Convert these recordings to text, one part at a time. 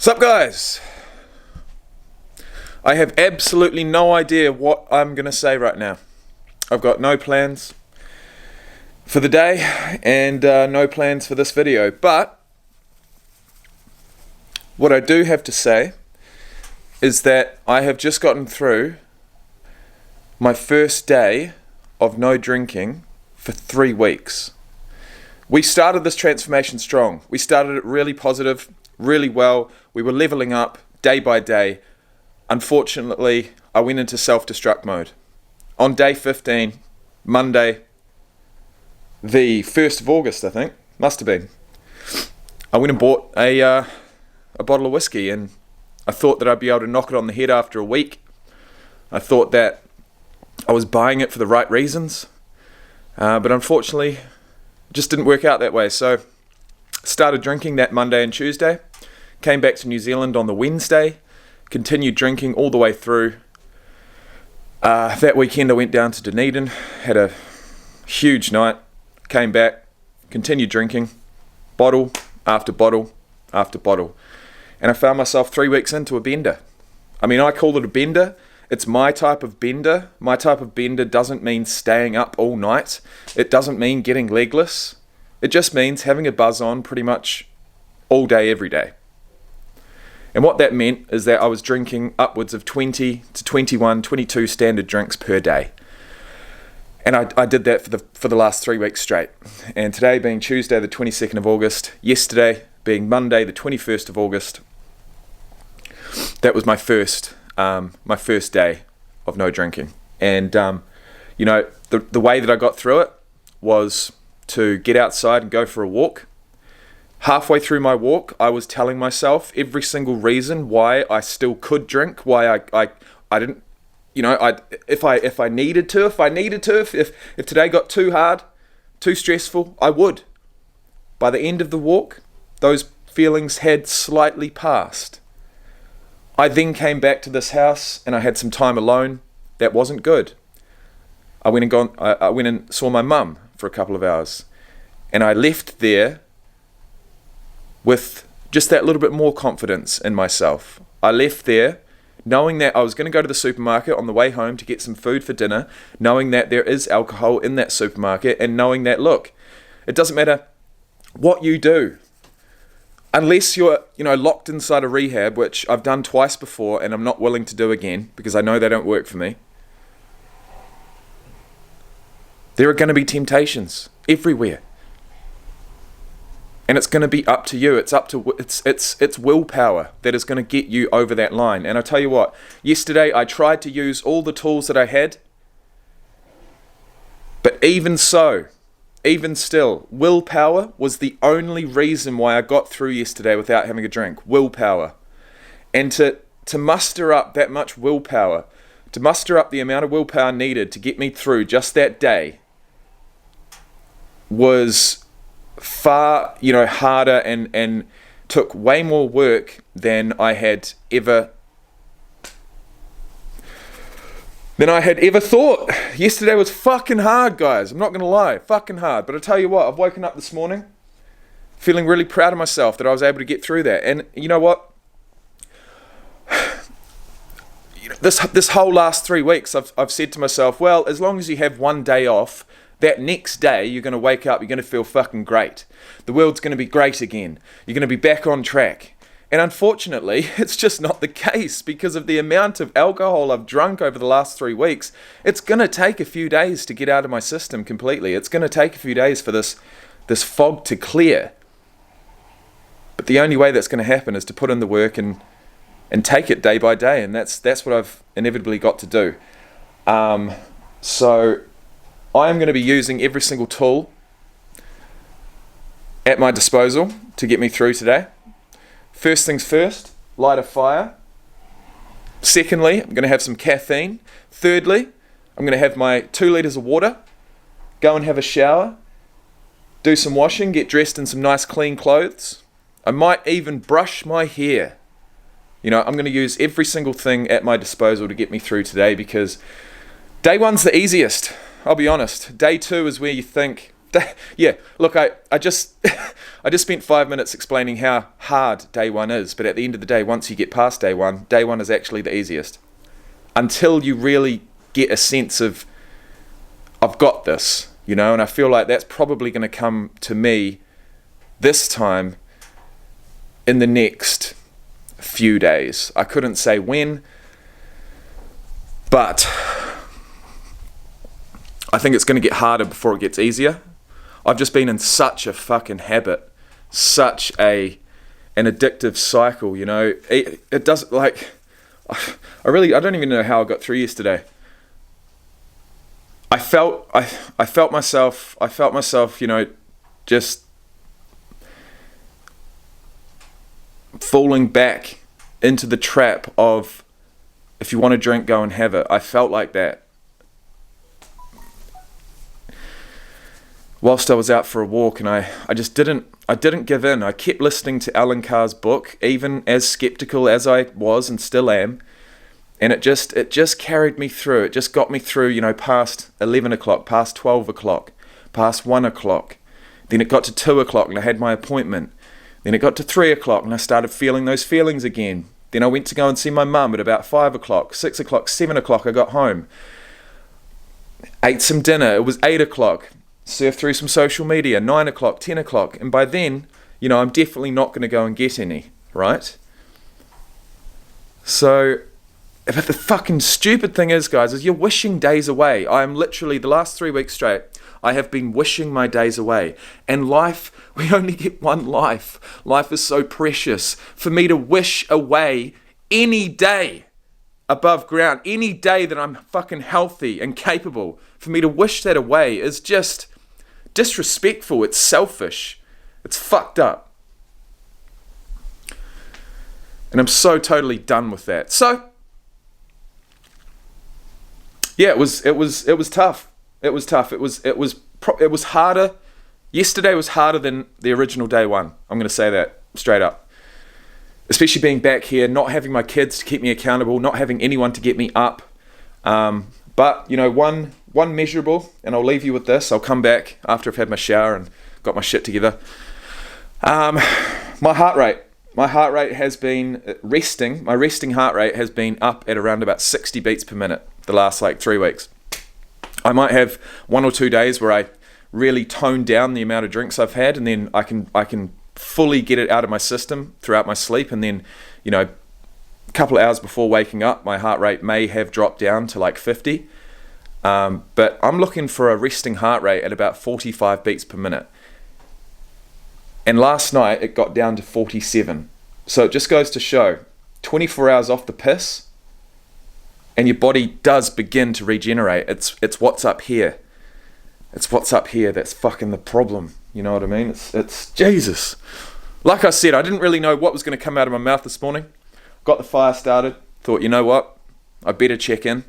Sup guys? I have absolutely no idea what I'm going to say right now. I've got no plans for the day and no plans for this video, but what I do have to say is that I have just gotten through my first day of no drinking for 3 weeks. We started this transformation strong. We started it really positive, really well. We were leveling up day by day. Unfortunately, I went into self-destruct mode. On day 15, Monday, the 1st of August, I think, must have been, I went and bought a bottle of whiskey, and I thought that I'd be able to knock it on the head after a week. I thought that I was buying it for the right reasons, but unfortunately, it just didn't work out that way. So, started drinking that Monday and Tuesday, came back to New Zealand on the Wednesday, continued drinking all the way through. That weekend I went down to Dunedin, had a huge night, came back, continued drinking, bottle after bottle after bottle. And I found myself 3 weeks into a bender. I mean, I call it a bender. It's my type of bender. My type of bender doesn't mean staying up all night. It doesn't mean getting legless. It just means having a buzz on pretty much all day, every day. And what that meant is that I was drinking upwards of 20 to 21, 22 standard drinks per day. And I did that for the last 3 weeks straight. And today being Tuesday, the 22nd of August, yesterday being Monday, the 21st of August, that was my first day of no drinking. And, the way that I got through it was to get outside and go for a walk. Halfway through my walk, I was telling myself every single reason why I still could drink, why I didn't, if I needed to, if today got too hard, too stressful, I would. By the end of the walk, those feelings had slightly passed. I then came back to this house and I had some time alone. That wasn't good. I went and saw my mum for a couple of hours, and I left there with just that little bit more confidence in myself. I left there knowing that I was going to go to the supermarket on the way home to get some food for dinner, knowing that there is alcohol in that supermarket, and knowing that, look, it doesn't matter what you do, unless you're, locked inside a rehab, which I've done twice before and I'm not willing to do again because I know they don't work for me. There are going to be temptations everywhere. And it's going to be up to you. It's willpower that is going to get you over that line. And I tell you what, yesterday I tried to use all the tools that I had, but even still, willpower was the only reason why I got through yesterday without having a drink. Willpower. And to muster up that much willpower, to muster up the amount of willpower needed to get me through just that day was far, harder and took way more work than I had ever thought. Yesterday was fucking hard, guys. I'm not going to lie. Fucking hard. But I tell you what, I've woken up this morning feeling really proud of myself that I was able to get through that. And you know what? This whole last 3 weeks, I've said to myself, well, as long as you have one day off, that next day you're going to wake up, you're going to feel fucking great. The world's going to be great again. You're going to be back on track. And unfortunately, it's just not the case because of the amount of alcohol I've drunk over the last 3 weeks. It's going to take a few days to get out of my system completely. It's going to take a few days for this fog to clear. But the only way that's going to happen is to put in the work and take it day by day. And that's what I've inevitably got to do. So I am going to be using every single tool at my disposal to get me through today. First things first, light a fire. Secondly, I'm going to have some caffeine. Thirdly, I'm going to have my 2 litres of water, go and have a shower, do some washing, get dressed in some nice clean clothes. I might even brush my hair. I'm going to use every single thing at my disposal to get me through today because day one's the easiest. I'll be honest. Day 2 is where you think, Yeah, look, I just I just spent 5 minutes explaining how hard day one is, but at the end of the day, once you get past day one is actually the easiest. Until you really get a sense of, I've got this, and I feel like that's probably going to come to me this time in the next few days. I couldn't say when, but I think it's going to get harder before it gets easier. I've just been in such a fucking habit, such an addictive cycle, It doesn't, like, I don't even know how I got through yesterday. I felt myself, just falling back into the trap of, if you want to drink, go and have it. I felt like that whilst I was out for a walk, and I didn't give in. I kept listening to Alan Carr's book, even as skeptical as I was and still am, and it just carried me through. It just got me through, past 11 o'clock, past 12 o'clock, past 1 o'clock. Then it got to 2 o'clock and I had my appointment. Then it got to 3 o'clock and I started feeling those feelings again. Then I went to go and see my mum at about 5 o'clock, 6 o'clock, 7 o'clock I got home. Ate some dinner, it was 8 o'clock. Surf through some social media, 9 o'clock, 10 o'clock, and by then, I'm definitely not going to go and get any, right? So, but the fucking stupid thing is, guys, is you're wishing days away. I am literally, the last 3 weeks straight, I have been wishing my days away. And life, we only get one life. Life is so precious. For me to wish away any day above ground, any day that I'm fucking healthy and capable, for me to wish that away is just disrespectful. It's selfish. It's fucked up. And I'm so totally done with that. So, yeah, it was tough. It was tough. It was harder. Yesterday was harder than the original day one. I'm going to say that straight up. Especially being back here, not having my kids to keep me accountable, not having anyone to get me up. But one measurable, and I'll leave you with this. I'll come back after I've had my shower and got my shit together. My heart rate has been resting. My resting heart rate has been up at around about 60 beats per minute the last 3 weeks. I might have 1 or 2 days where I really tone down the amount of drinks I've had, and then I can fully get it out of my system throughout my sleep, and then a couple of hours before waking up, my heart rate may have dropped down to 50. But I'm looking for a resting heart rate at about 45 beats per minute. And last night it got down to 47. So it just goes to show, 24 hours off the piss, and your body does begin to regenerate. It's what's up here. It's what's up here that's fucking the problem. You know what I mean? It's Jesus. Like I said, I didn't really know what was going to come out of my mouth this morning. Got the fire started. Thought, you know what? I better check in.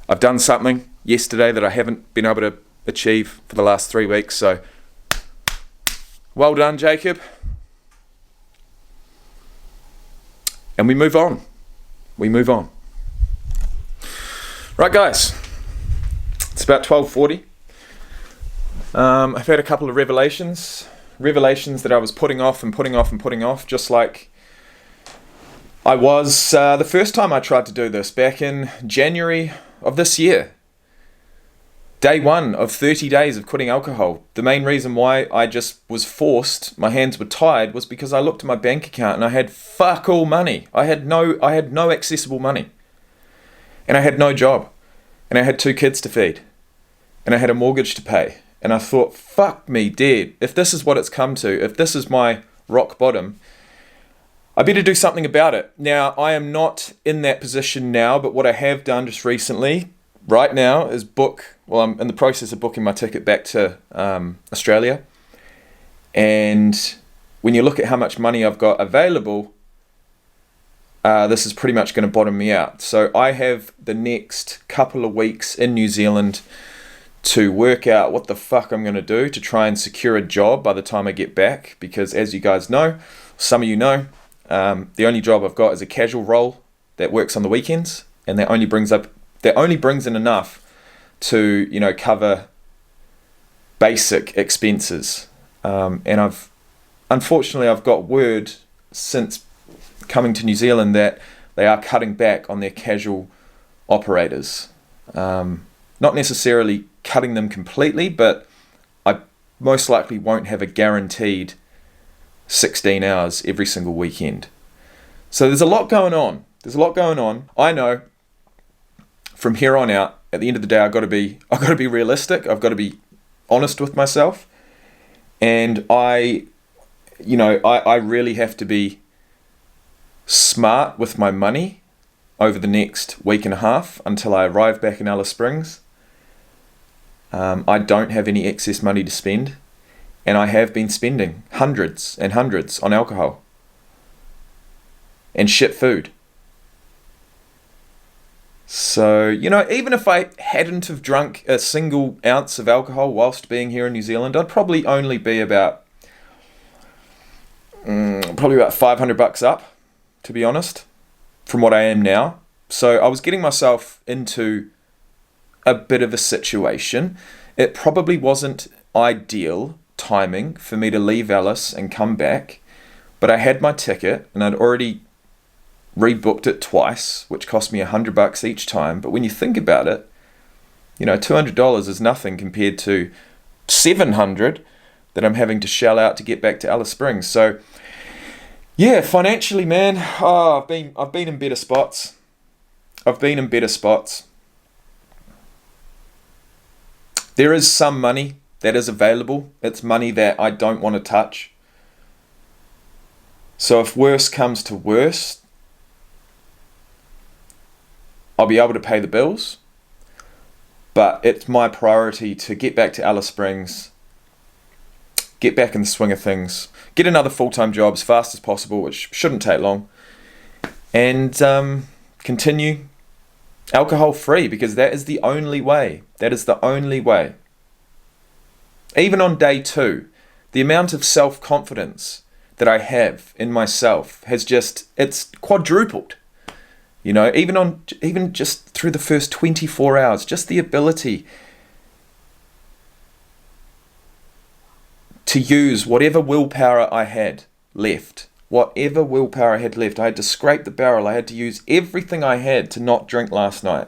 I've done something yesterday that I haven't been able to achieve for the last 3 weeks. So, well done, Jacob. And we move on. Right, guys. It's about 12:40. I've had a couple of revelations that I was putting off, just like I was the first time I tried to do this back in January of this year. Day one of 30 days of quitting alcohol. The main reason why I just was forced, my hands were tied, was because I looked at my bank account and I had fuck all money. I had no accessible money. And I had no job. And I had 2 kids to feed. And I had a mortgage to pay. And I thought, fuck me dead. If this is what it's come to, if this is my rock bottom, I better do something about it. Now, I am not in that position now, but what I have done just recently, right now, is I'm in the process of booking my ticket back to Australia. And when you look at how much money I've got available, this is pretty much going to bottom me out. So I have the next couple of weeks in New Zealand to work out what the fuck I'm going to do to try and secure a job by the time I get back. Because as you guys know, some of you know, the only job I've got is a casual role that works on the weekends, and that only brings in enough to, cover basic expenses. And unfortunately I've got word since coming to New Zealand that they are cutting back on their casual operators. Not necessarily cutting them completely, but I most likely won't have a guaranteed 16 hours every single weekend. So there's a lot going on. I know from here on out, at the end of the day, I've got to be realistic. I've got to be honest with myself. And I really have to be smart with my money over the next week and a half until I arrive back in Alice Springs. I don't have any excess money to spend, and I have been spending hundreds and hundreds on alcohol and shit food. So, even if I hadn't have drunk a single ounce of alcohol whilst being here in New Zealand, I'd probably only be about $500 up, to be honest, from what I am now. So I was getting myself into a bit of a situation. It probably wasn't ideal timing for me to leave Alice and come back, but I had my ticket and I'd already rebooked it twice, which cost me $100 each time. But when you think about it, $200 is nothing compared to $700 that I'm having to shell out to get back to Alice Springs. So yeah, financially, man, I've been in better spots. There is some money that is available. It's money that I don't want to touch. So if worse comes to worse, I'll be able to pay the bills. But it's my priority to get back to Alice Springs, get back in the swing of things, get another full-time job as fast as possible, which shouldn't take long, and continue alcohol-free, because that is the only way. Even on day 2, the amount of self-confidence that I have in myself it's quadrupled. Even just through the first 24 hours, just the ability to use whatever willpower I had left. I had to scrape the barrel. I had to use everything I had to not drink last night.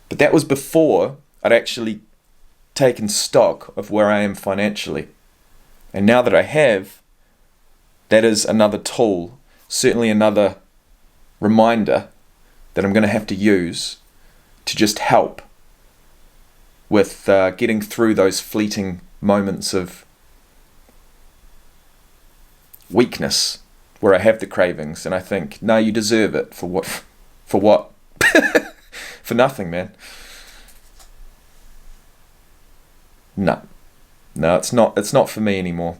But that was before I'd actually taken stock of where I am financially. And now that I have, that is another tool, certainly another reminder that I'm going to have to use to just help with getting through those fleeting moments of weakness where I have the cravings and I think, no, you deserve it. For what? For nothing, man. No, it's not for me anymore.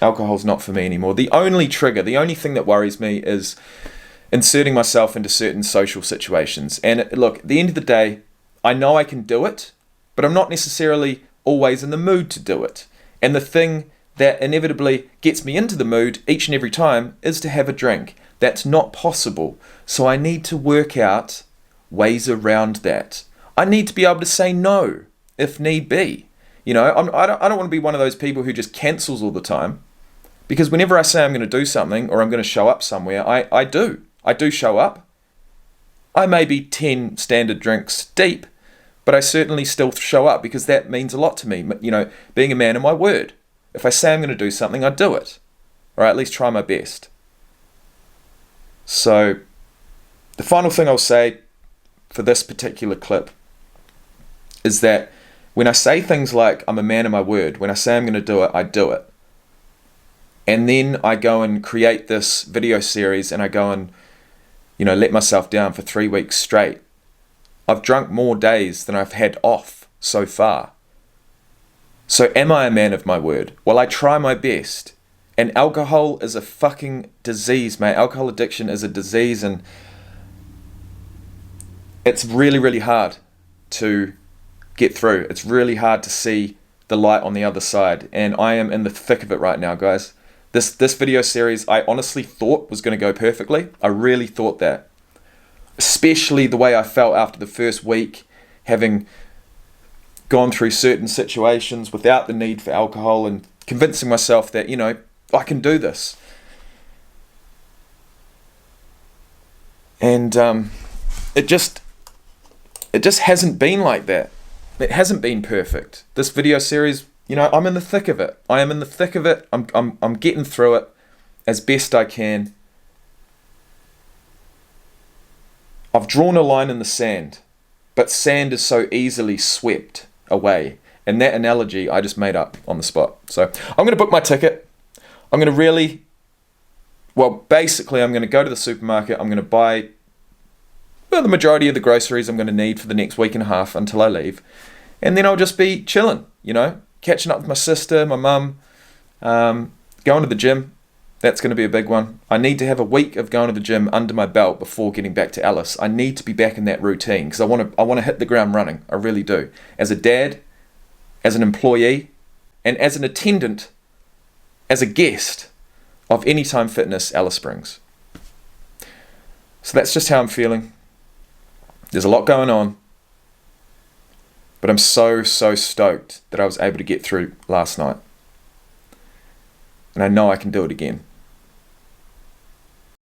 Alcohol's not for me anymore. The only thing that worries me is inserting myself into certain social situations. And look, at the end of the day, I know I can do it, but I'm not necessarily always in the mood to do it. And the thing that inevitably gets me into the mood each and every time is to have a drink. That's not possible. So I need to work out ways around that. I need to be able to say no if need be. I don't want to be one of those people who just cancels all the time. Because whenever I say I'm going to do something or I'm going to show up somewhere, I do. I do show up. I may be 10 standard drinks deep, but I certainly still show up because that means a lot to me. Being a man of my word. If I say I'm going to do something, I do it. Or I at least try my best. So, the final thing I'll say for this particular clip is that when I say things like, I'm a man of my word, when I say I'm going to do it, I do it. And then I go and create this video series and I go and, let myself down for 3 weeks straight. I've drunk more days than I've had off so far. So am I a man of my word? Well, I try my best. And alcohol is a fucking disease, mate. Alcohol addiction is a disease, and it's really, really hard to get through. It's really hard to see the light on the other side. And I am in the thick of it right now, guys. This video series I honestly thought was going to go perfectly. I really thought that. Especially the way I felt after the first week, having gone through certain situations without the need for alcohol and convincing myself that, I can do this. And it just hasn't been like that. It hasn't been perfect. This video series, I'm in the thick of it. I am in the thick of it. I'm getting through it as best I can. I've drawn a line in the sand, but sand is so easily swept away. And that analogy I just made up on the spot. So I'm going to book my ticket. I'm going to basically I'm going to go to the supermarket. I'm going to buy the majority of the groceries I'm going to need for the next week and a half until I leave. And then I'll just be chilling, catching up with my sister, my mum, going to the gym. That's going to be a big one. I need to have a week of going to the gym under my belt before getting back to Alice. I need to be back in that routine because I want to hit the ground running. I really do. As a dad, as an employee, and as an attendant, as a guest of Anytime Fitness Alice Springs. So that's just how I'm feeling. There's a lot going on, but I'm so stoked that I was able to get through last night. And I know I can do it again.